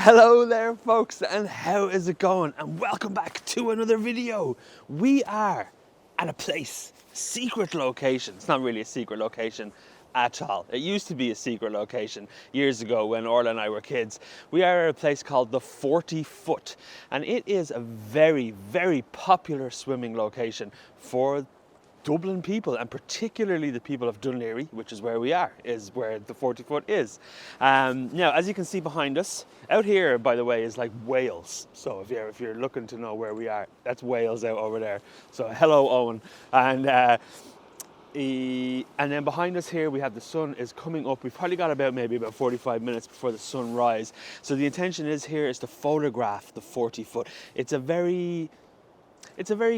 Hello there folks, and how is it going? And welcome back to another video. We are at a place, secret location. It's not really a secret location at all. It used to be a secret location years ago when Orla and I were kids. We are at a place called the 40 Foot, and it is a very, very popular swimming location for Dublin people, and particularly the people of Dunleary, which is where we are, is where the 40 Foot is. Now, as you can see behind us, out here, by the way, is like Wales. So if you're looking to know where we are, that's Wales out over there. So hello, Owen. And then behind us here, we have the sun is coming up. We've probably got maybe about 45 minutes before the sun rise. So the intention is to photograph the 40 Foot. It's a very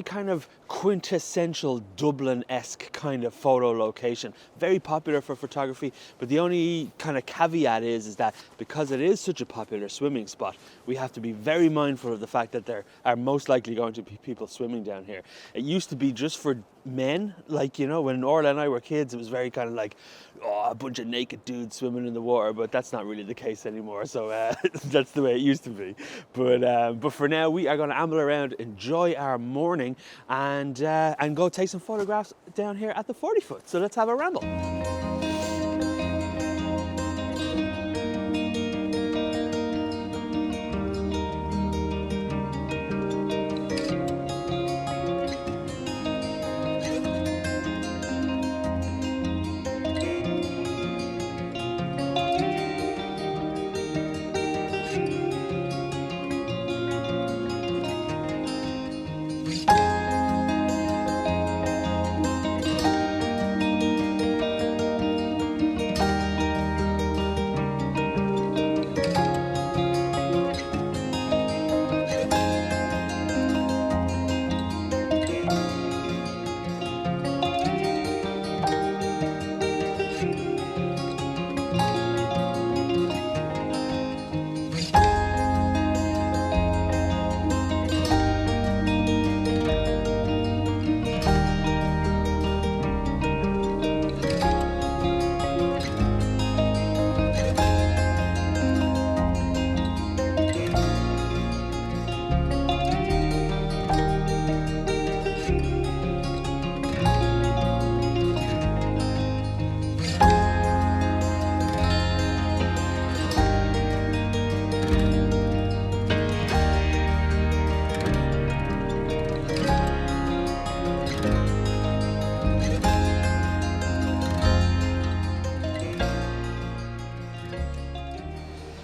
kind of quintessential Dublin-esque kind of photo location. Very popular for photography, but the only kind of caveat is that because it is such a popular swimming spot, we have to be very mindful of the fact that there are most likely going to be people swimming down here. It used to be just for men, like, you know, when Orla and I were kids, it was very kind of like, a bunch of naked dudes swimming in the water, but that's not really the case anymore. So that's the way it used to be. But for now, we are going to amble around, enjoy our morning, and go take some photographs down here at the 40 Foot. So let's have a ramble.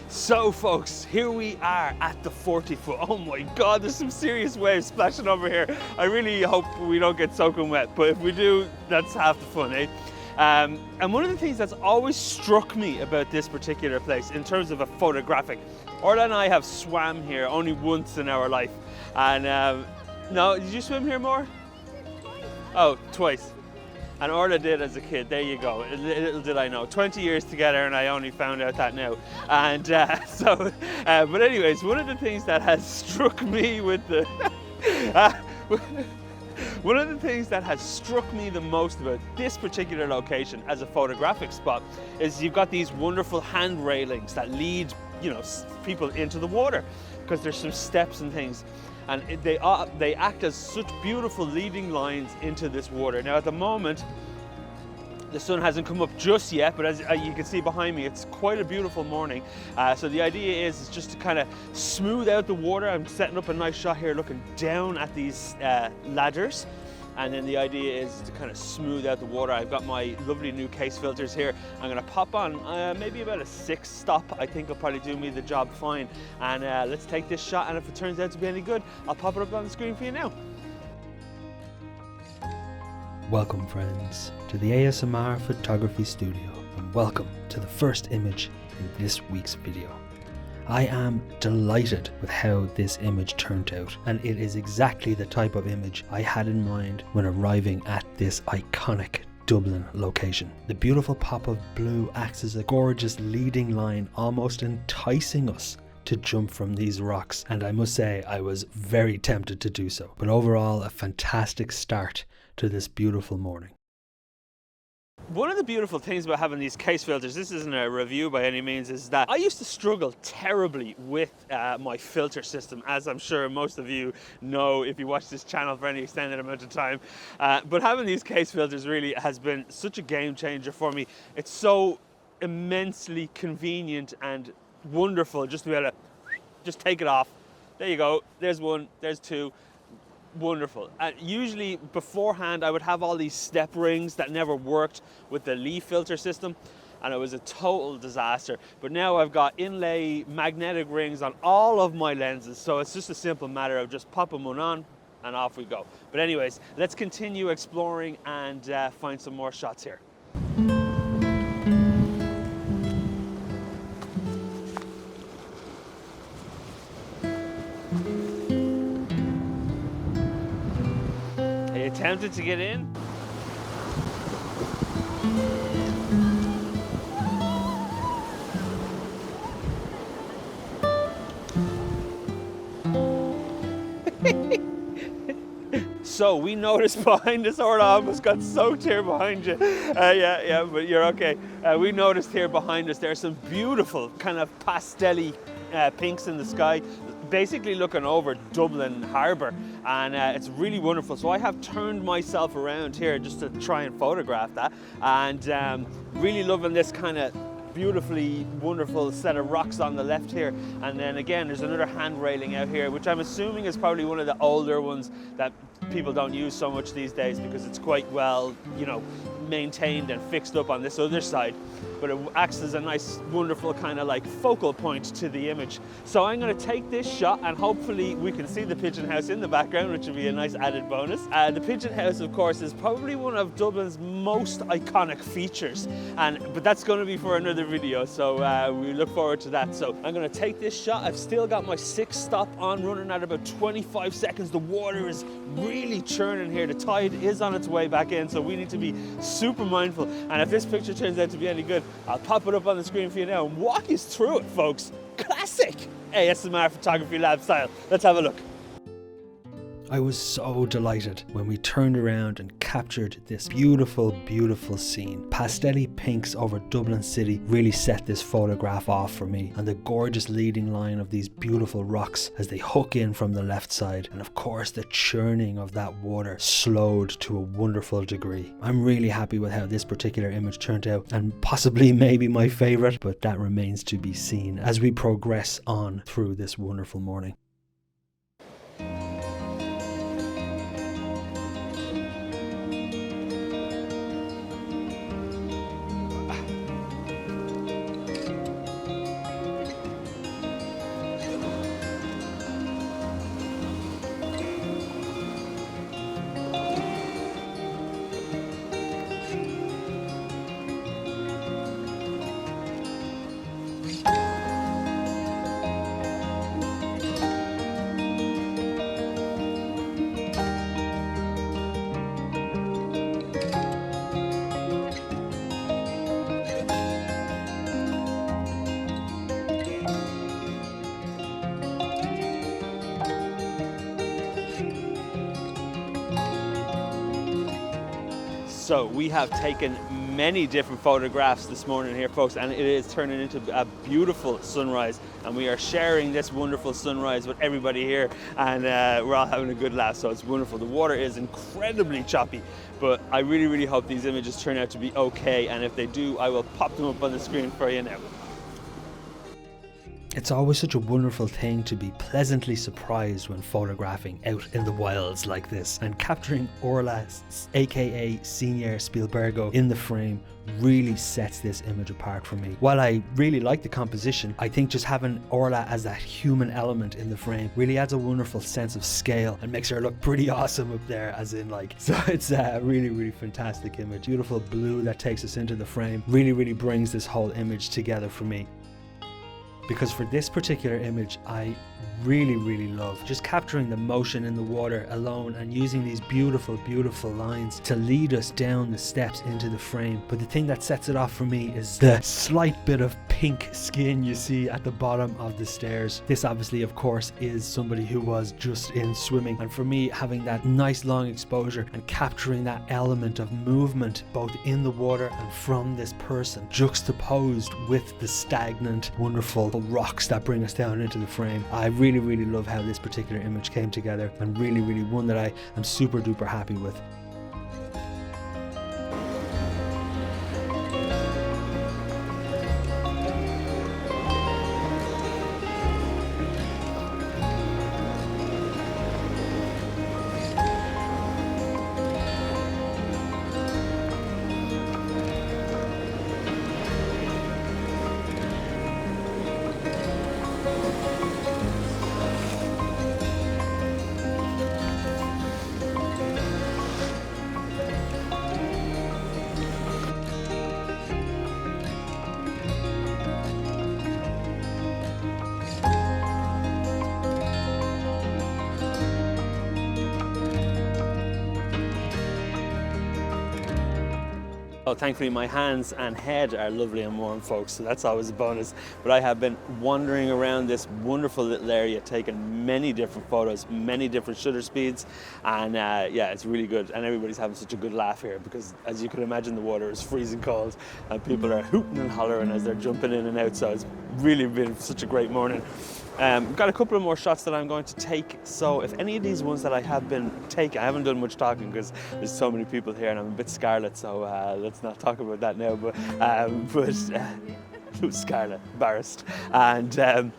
So folks, here we are at the 40 Foot. Oh my God, there's some serious waves splashing over here. I really hope we don't get soaking wet, but if we do, that's half the fun, eh? And one of the things that's always struck me about this particular place in terms of a photographic, Orla and I have swam here only once in our life. And no, did you swim here more? Oh, twice. And Orla did as a kid. There you go. Little did I know. 20 years together, and I only found out that now. And but anyways, one of the things that has struck me with the one of the things that has struck me the most about this particular location as a photographic spot is you've got these wonderful hand railings that lead, you know, people into the water, because there's some steps and things. And they act as such beautiful leading lines into this water. Now at the moment, the sun hasn't come up just yet, but as you can see behind me, it's quite a beautiful morning. So the idea is just to kind of smooth out the water. I'm setting up a nice shot here looking down at these ladders. And then the idea is to kind of smooth out the water. I've got my lovely new KASE filters here. I'm going to pop on maybe about a 6 stop. I think will probably do me the job fine. And let's take this shot, and if it turns out to be any good, I'll pop it up on the screen for you now. Welcome friends to the ASMR Photography Studio, and welcome to the first image in this week's video. I am delighted with how this image turned out, and it is exactly the type of image I had in mind when arriving at this iconic Dublin location. The beautiful pop of blue acts as a gorgeous leading line, almost enticing us to jump from these rocks, and I must say I was very tempted to do so. But overall, a fantastic start to this beautiful morning. One of the beautiful things about having these KASE filters, this isn't a review by any means, is that I used to struggle terribly with my filter system, as I'm sure most of you know if you watch this channel for any extended amount of time. But having these KASE filters really has been such a game changer for me. It's so immensely convenient and wonderful just to be able to just take it off. There you go, there's one, there's two. Wonderful. Usually beforehand I would have all these step rings that never worked with the leaf filter system, and it was a total disaster. But now I've got inlay magnetic rings on all of my lenses, so it's just a simple matter of just popping one on and off we go. But anyways, let's continue exploring and find some more shots here. Tempted to get in? So we noticed behind us, Orla almost got soaked here behind you. Yeah, but you're okay. We noticed here behind us there's some beautiful kind of pastel-y pinks in the sky, basically looking over Dublin Harbour, and it's really wonderful. So I have turned myself around here just to try and photograph that, and really loving this kind of beautifully wonderful set of rocks on the left here. And then again there's another hand railing out here, which I'm assuming is probably one of the older ones that people don't use so much these days because it's quite well, you know, maintained and fixed up on this other side, but it acts as a nice wonderful kind of like focal point to the image. So I'm going to take this shot and hopefully we can see the pigeon house in the background, which will be a nice added bonus. The pigeon house, of course, is probably one of Dublin's most iconic features, but that's going to be for another video, so we look forward to that. So I'm going to take this shot. I've still got my 6 stop on, running at about 25 seconds. The water is really churning here. The tide is on its way back in, so we need to be super mindful. And if this picture turns out to be any good, I'll pop it up on the screen for you now and walk you through it, folks. Classic ASMR photography lab style. Let's have a look. I was so delighted when we turned around and captured this beautiful, beautiful scene. Pastel-y pinks over Dublin City really set this photograph off for me, and the gorgeous leading line of these beautiful rocks as they hook in from the left side, and of course the churning of that water slowed to a wonderful degree. I'm really happy with how this particular image turned out, and possibly maybe my favourite, but that remains to be seen as we progress on through this wonderful morning. So we have taken many different photographs this morning here, folks, and it is turning into a beautiful sunrise, and we are sharing this wonderful sunrise with everybody here, and we're all having a good laugh, so it's wonderful. The water is incredibly choppy, but I really, really hope these images turn out to be okay, and if they do, I will pop them up on the screen for you now. It's always such a wonderful thing to be pleasantly surprised when photographing out in the wilds like this, and capturing Orla, aka Senior Spielbergo, in the frame really sets this image apart for me. While I really like the composition, I think just having Orla as that human element in the frame really adds a wonderful sense of scale and makes her look pretty awesome up there, as in like, so it's a really, really fantastic image. Beautiful blue that takes us into the frame really, really brings this whole image together for me. Because for this particular image, I really, really love just capturing the motion in the water alone and using these beautiful, beautiful lines to lead us down the steps into the frame. But the thing that sets it off for me is the slight bit of pink skin you see at the bottom of the stairs. This obviously, of course, is somebody who was just in swimming. And for me, having that nice long exposure and capturing that element of movement both in the water and from this person, juxtaposed with the stagnant, wonderful rocks that bring us down into the frame. I really, really love how this particular image came together, and really, really one that I am super duper happy with. Oh, thankfully my hands and head are lovely and warm, folks, so that's always a bonus. But I have been wandering around this wonderful little area, taking many different photos, many different shutter speeds, and yeah, it's really good. And everybody's having such a good laugh here because, as you can imagine, the water is freezing cold and people are hooting and hollering as they're jumping in and out, so it's really been such a great morning. We've got a couple of more shots that I'm going to take, so if any of these ones that I have been taking, I haven't done much talking because there's so many people here and I'm a bit scarlet, so let's not talk about that now, but scarlet, embarrassed, and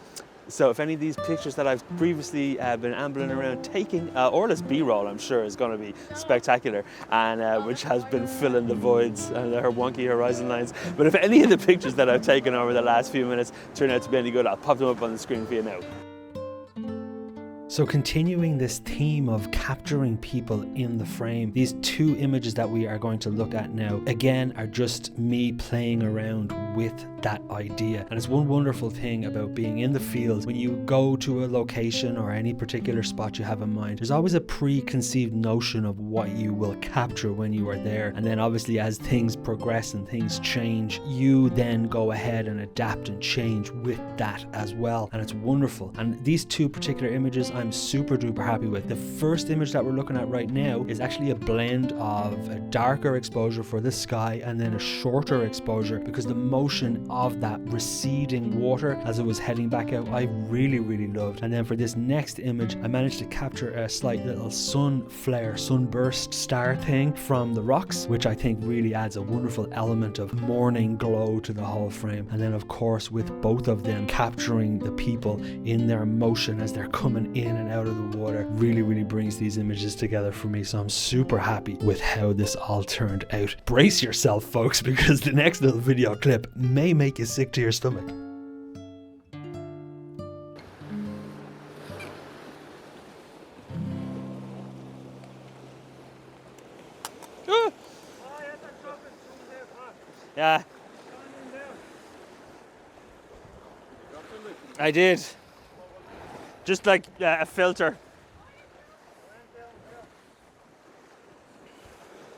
so if any of these pictures that I've previously been ambling around taking, or this B-roll I'm sure is going to be spectacular, and which has been filling the voids and her wonky horizon lines, but if any of the pictures that I've taken over the last few minutes turn out to be any good, I'll pop them up on the screen for you now. So continuing this theme of capturing people in the frame, these two images that we are going to look at now, again, are just me playing around with that idea. And it's one wonderful thing about being in the field. When you go to a location or any particular spot you have in mind, there's always a preconceived notion of what you will capture when you are there. And then obviously as things progress and things change, you then go ahead and adapt and change with that as well. And it's wonderful. And these two particular images I'm super duper happy with. The first image that we're looking at right now is actually a blend of a darker exposure for the sky and then a shorter exposure, because the motion of that receding water as it was heading back out, I really, really loved. And then for this next image, I managed to capture a slight little sun flare, sunburst star thing from the rocks, which I think really adds a wonderful element of morning glow to the whole frame. And then of course with both of them capturing the people in their motion as they're coming in and out of the water, really, really brings these images together for me. So I'm super happy with how this all turned out. Brace yourself, folks, because the next little video clip may make you sick to your stomach. Yeah, I did. Just like a filter.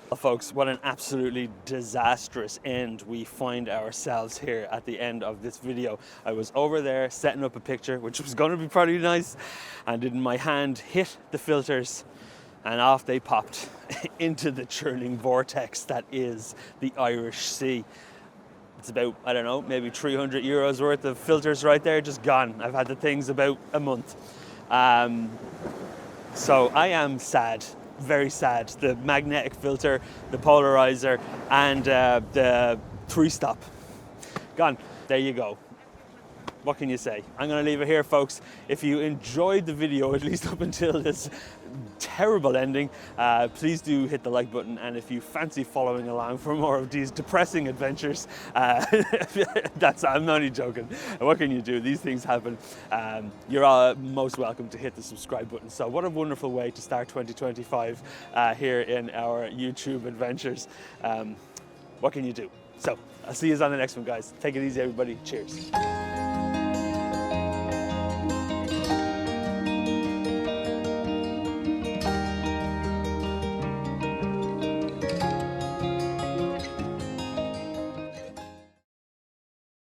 Well, folks, what an absolutely disastrous end we find ourselves here at the end of this video. I was over there setting up a picture, which was going to be pretty nice, and in my hand hit the filters and off they popped into the churning vortex that is the Irish Sea. It's about, I don't know, maybe €300 worth of filters right there, just gone. I've had the things about a month. So I am sad, very sad. The magnetic filter, the polarizer, and the 3-stop, gone. There you go. What can you say? I'm going to leave it here, folks. If you enjoyed the video, at least up until this terrible ending, please do hit the like button, and if you fancy following along for more of these depressing adventures, I'm only joking. What can you do? These things happen. You're all most welcome to hit the subscribe button. So what a wonderful way to start 2025 here in our YouTube adventures. What can you do? So I'll see you on the next one, guys. Take it easy, everybody. Cheers.